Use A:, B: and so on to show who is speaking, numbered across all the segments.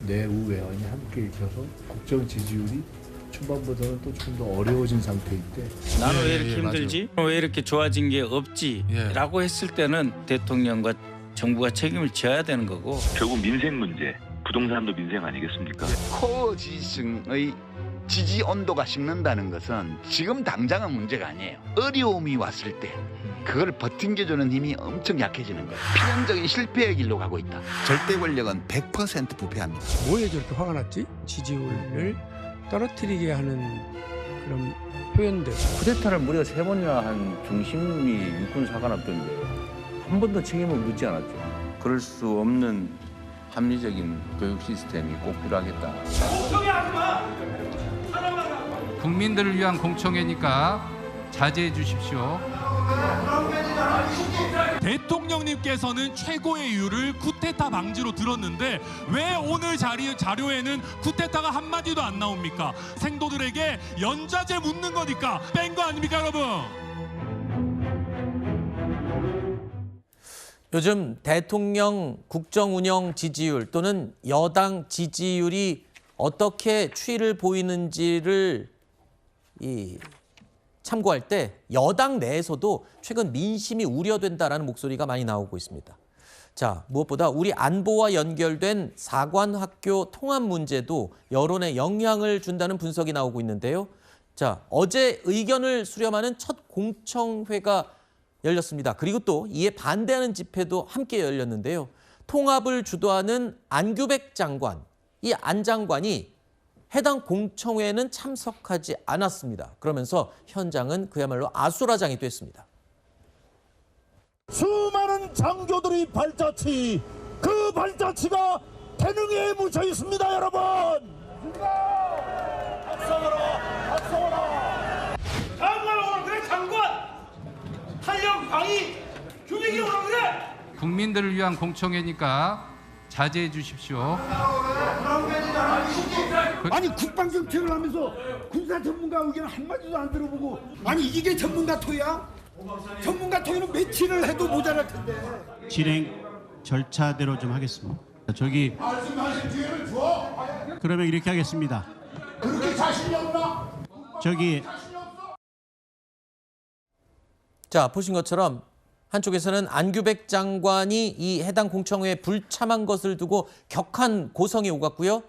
A: 내우 외환이 함께 있어서 국정 지지율이 초반보다는 또 조금 더 어려워진 상태인데
B: 나는 왜 이렇게 힘들지? 왜 이렇게 좋아진 게 없지? 라고 했을 때는 대통령과 정부가 책임을 져야 되는 거고.
C: 결국 민생 문제, 부동산도 민생 아니겠습니까?
D: 코어 지지층의 지지 온도가 식는다는 것은 지금 당장은 문제가 아니에요. 어려움이 왔을 때 그걸 버팅겨주는 힘이 엄청 약해지는 거예요. 필연적인 실패의 길로 가고 있다. 절대 권력은 100% 부패합니다.
E: 뭐에 저렇게 화가 났지? 지지율을 떨어뜨리게 하는 그런 표현들.
F: 쿠데타를 무려 3번이나 한 중심이 육군 사관학교인데 한 번도 책임을 묻지 않았죠. 그럴 수 없는 합리적인 교육 시스템이 꼭 필요하겠다.
G: 국민들을 위한 공청회니까 자제해 주십시오.
H: 대통령님께서는 최고의 이유를 쿠데타 방지로 들었는데 왜 오늘 자료에는 쿠데타가 한마디도 안 나옵니까? 생도들에게 연좌제 묻는 거니까 뺀 거 아닙니까, 여러분?
I: 요즘 대통령 국정 운영 지지율 또는 여당 지지율이 어떻게 추이를 보이는지를 참고할 때 여당 내에서도 최근 민심이 우려된다라는 목소리가 많이 나오고 있습니다. 자, 무엇보다 우리 안보와 연결된 사관학교 통합 문제도 여론에 영향을 준다는 분석이 나오고 있는데요. 자, 어제 의견을 수렴하는 첫 공청회가 열렸습니다. 그리고 또 이에 반대하는 집회도 함께 열렸는데요. 통합을 주도하는 안규백 장관, 이 안 장관이 해당 공청회에는 참석하지 않았습니다. 그러면서 현장은 그야말로 아수라장이 됐습니다.
J: 수많은 장교들의 발자취, 그 발자취가 태능에 묻혀 있습니다, 여러분. 박성하라, 박성하라.
K: 장관 오라 그래, 장관. 탄력 방위 규명이 오라 그래.
G: 국민들을 위한 공청회니까 자제해 주십시오.
J: 아니 국방정책을 하면서 군사 전문가 의견 한마디도 안 들어보고, 아니 이게 전문가 토야? 전문가 토는 며칠을 해도 모자랄 텐데.
L: 진행 절차대로 좀 하겠습니다. 저기
J: 말씀하신 기회를 줘.
L: 그러면 이렇게 하겠습니다.
J: 그렇게 자신이 없나?
L: 저기
I: 자, 보신 것처럼 한쪽에서는 안규백 장관이 이 해당 공청회에 불참한 것을 두고 격한 고성이 오갔고요.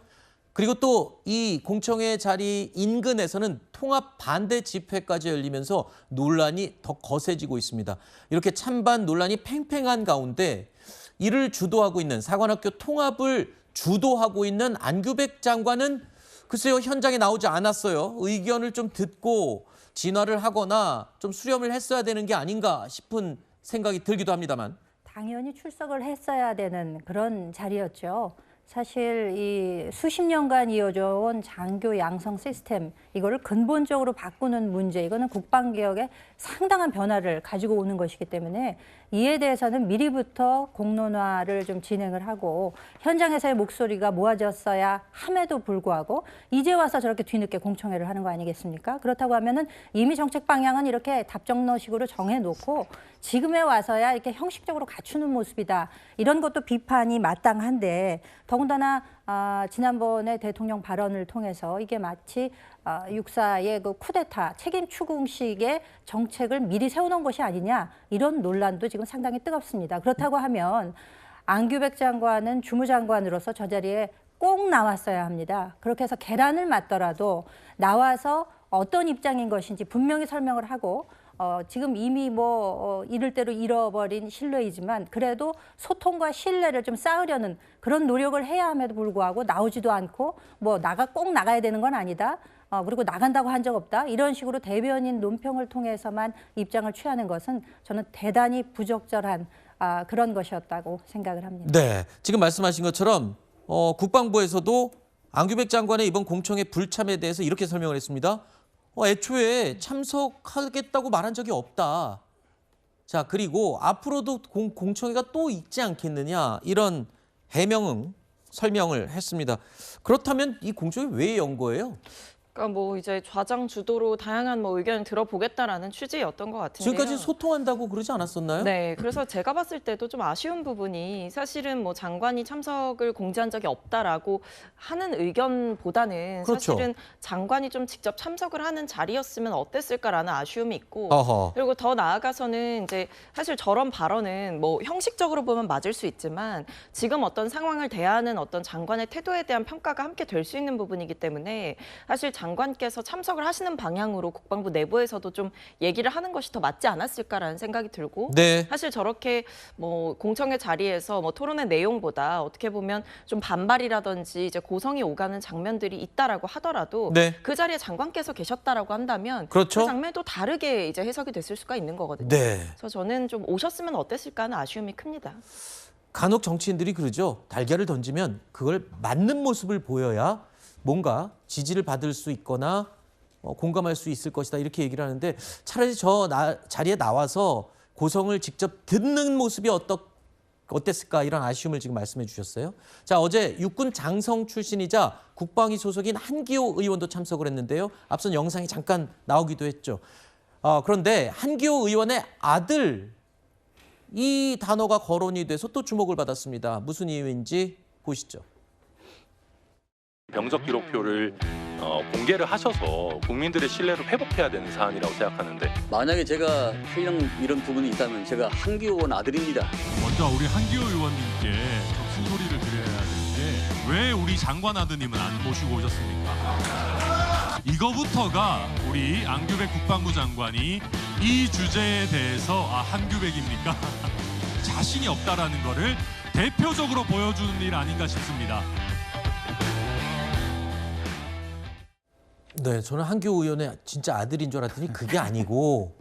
I: 그리고 또 이 공청회 자리 인근에서는 통합 반대 집회까지 열리면서 논란이 더 거세지고 있습니다. 이렇게 찬반 논란이 팽팽한 가운데 이를 주도하고 있는 사관학교 통합을 주도하고 있는 안규백 장관은 글쎄요, 현장에 나오지 않았어요. 의견을 좀 듣고 진화를 하거나 좀 수렴을 했어야 되는 게 아닌가 싶은 생각이 들기도 합니다만.
M: 당연히 출석을 했어야 되는 그런 자리였죠. 사실 이 수십 년간 이어져 온 장교 양성 시스템, 이거를 근본적으로 바꾸는 문제, 이거는 국방개혁에 상당한 변화를 가지고 오는 것이기 때문에 이에 대해서는 미리부터 공론화를 좀 진행을 하고 현장에서의 목소리가 모아졌어야 함에도 불구하고 이제 와서 저렇게 뒤늦게 공청회를 하는 거 아니겠습니까? 그렇다고 하면은 이미 정책 방향은 이렇게 답정너식으로 정해놓고 지금에 와서야 이렇게 형식적으로 갖추는 모습이다. 이런 것도 비판이 마땅한데, 더군다나 지난번에 대통령 발언을 통해서 이게 마치 육사의 그 쿠데타 책임 추궁식의 정책을 미리 세워놓은 것이 아니냐, 이런 논란도 지금 상당히 뜨겁습니다. 그렇다고 하면 안규백 장관은 주무장관으로서 저 자리에 꼭 나왔어야 합니다. 그렇게 해서 계란을 맞더라도 나와서 어떤 입장인 것인지 분명히 설명을 하고, 지금 이미 이럴 대로 잃어버린 신뢰이지만 그래도 소통과 신뢰를 좀 쌓으려는 그런 노력을 해야 함에도 불구하고 나오지도 않고, 꼭 나가야 되는 건 아니다. 그리고 나간다고 한 적 없다. 이런 식으로 대변인 논평을 통해서만 입장을 취하는 것은 저는 대단히 부적절한 그런 것이었다고 생각을 합니다.
I: 네, 지금 말씀하신 것처럼 국방부에서도 안규백 장관의 이번 공청회 불참에 대해서 이렇게 설명을 했습니다. 애초에 참석하겠다고 말한 적이 없다. 자, 그리고 앞으로도 공청회가 또 있지 않겠느냐, 이런 설명을 했습니다. 그렇다면 이 공청회 왜 연 거예요?
N: 그러니까 뭐 이제 좌장 주도로 다양한 뭐 의견을 들어보겠다라는 취지였던 것 같은데요.
I: 지금까지 소통한다고 그러지 않았었나요?
N: 네, 그래서 제가 봤을 때도 좀 아쉬운 부분이 사실은 뭐 장관이 참석을 공지한 적이 없다라고 하는 의견보다는
I: 그렇죠.
N: 사실은 장관이 좀 직접 참석을 하는 자리였으면 어땠을까라는 아쉬움이 있고
I: 어허.
N: 그리고 더 나아가서는 이제 사실 저런 발언은 뭐 형식적으로 보면 맞을 수 있지만 지금 어떤 상황을 대하는 어떤 장관의 태도에 대한 평가가 함께 될 수 있는 부분이기 때문에 사실 장관께서 참석을 하시는 방향으로 국방부 내부에서도 좀 얘기를 하는 것이 더 맞지 않았을까라는 생각이 들고
I: 네.
N: 사실 저렇게 뭐 공청회 자리에서 뭐 토론의 내용보다 어떻게 보면 좀 반발이라든지 이제 고성이 오가는 장면들이 있다라고 하더라도
I: 네.
N: 그 자리에 장관께서 계셨다라고 한다면
I: 그렇죠.
N: 그 장면도 다르게 이제 해석이 됐을 수가 있는 거거든요.
I: 네.
N: 그래서 저는 좀 오셨으면 어땠을까 하는 아쉬움이 큽니다.
I: 간혹 정치인들이 그러죠. 달걀을 던지면 그걸 맞는 모습을 보여야 뭔가 지지를 받을 수 있거나 공감할 수 있을 것이다 이렇게 얘기를 하는데 차라리 자리에 나와서 고성을 직접 듣는 모습이 어땠을까 이런 아쉬움을 지금 말씀해 주셨어요. 자, 어제 육군 장성 출신이자 국방위 소속인 한기호 의원도 참석을 했는데요. 앞선 영상이 잠깐 나오기도 했죠. 그런데 한기호 의원의 아들 이 단어가 거론이 돼서 또 주목을 받았습니다. 무슨 이유인지 보시죠.
O: 병적 기록표를 공개를 하셔서 국민들의 신뢰를 회복해야 되는 사안이라고 생각하는데
P: 만약에 제가 해당 이런 부분이 있다면 제가 한기호 의원 아들입니다.
H: 먼저 우리 한기호 의원님께 좀 쓴소리를 드려야 되는데 왜 우리 장관 아드님은 안 모시고 오셨습니까? 이거부터가 우리 안규백 국방부 장관이 이 주제에 대해서 한규백입니까? 자신이 없다라는 거를 대표적으로 보여주는 일 아닌가 싶습니다.
I: 네, 저는 한기호 의원의 진짜 아들인 줄 알았더니 그게 아니고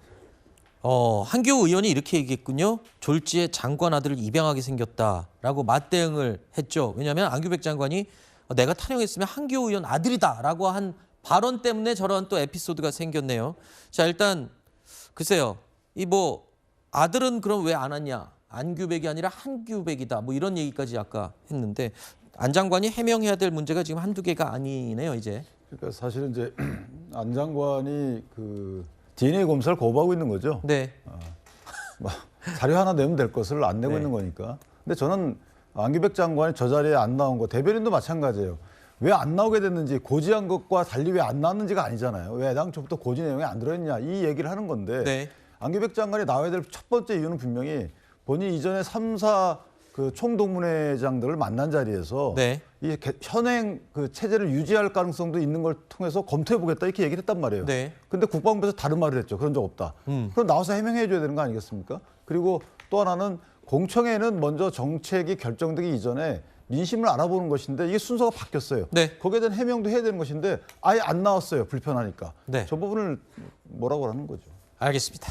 I: 한기호 의원이 이렇게 얘기했군요. 졸지에 장관 아들을 입양하게 생겼다라고 맞대응을 했죠. 왜냐하면 안규백 장관이 내가 탈영했으면 한기호 의원 아들이다라고 한 발언 때문에 저런 또 에피소드가 생겼네요. 자, 일단 글쎄요. 이 뭐 아들은 그럼 왜 안 왔냐? 안규백이 아니라 한규백이다. 뭐 이런 얘기까지 아까 했는데 안 장관이 해명해야 될 문제가 지금 한두 개가 아니네요, 이제.
Q: 그러니까 사실은 이제 안 장관이 그 DNA 검사를 거부하고 있는 거죠.
I: 네.
Q: 자료 하나 내면 될 것을 안 내고
I: 네.
Q: 있는 거니까. 근데 저는 안규백 장관이 저 자리에 안 나온 거, 대변인도 마찬가지예요. 왜 안 나오게 됐는지, 고지한 것과 달리 왜 안 나왔는지가 아니잖아요. 왜 당초부터 고지 내용이 안 들어있냐 이 얘기를 하는 건데
I: 네.
Q: 안규백 장관이 나와야 될 첫 번째 이유는 분명히 본인이 이전에 3사 그 총동문회장들을 만난 자리에서
I: 네.
Q: 이 현행 그 체제를 유지할 가능성도 있는 걸 통해서 검토해보겠다 이렇게 얘기를 했단 말이에요.
I: 네.
Q: 근데 국방부에서 다른 말을 했죠. 그런 적 없다. 그럼 나와서 해명해줘야 되는 거 아니겠습니까? 그리고 또 하나는 공청회는 먼저 정책이 결정되기 이전에 민심을 알아보는 것인데 이게 순서가 바뀌었어요.
I: 네.
Q: 거기에 대한 해명도 해야 되는 것인데 아예 안 나왔어요. 불편하니까.
I: 네.
Q: 저 부분을 뭐라고 하는 거죠.
I: 알겠습니다.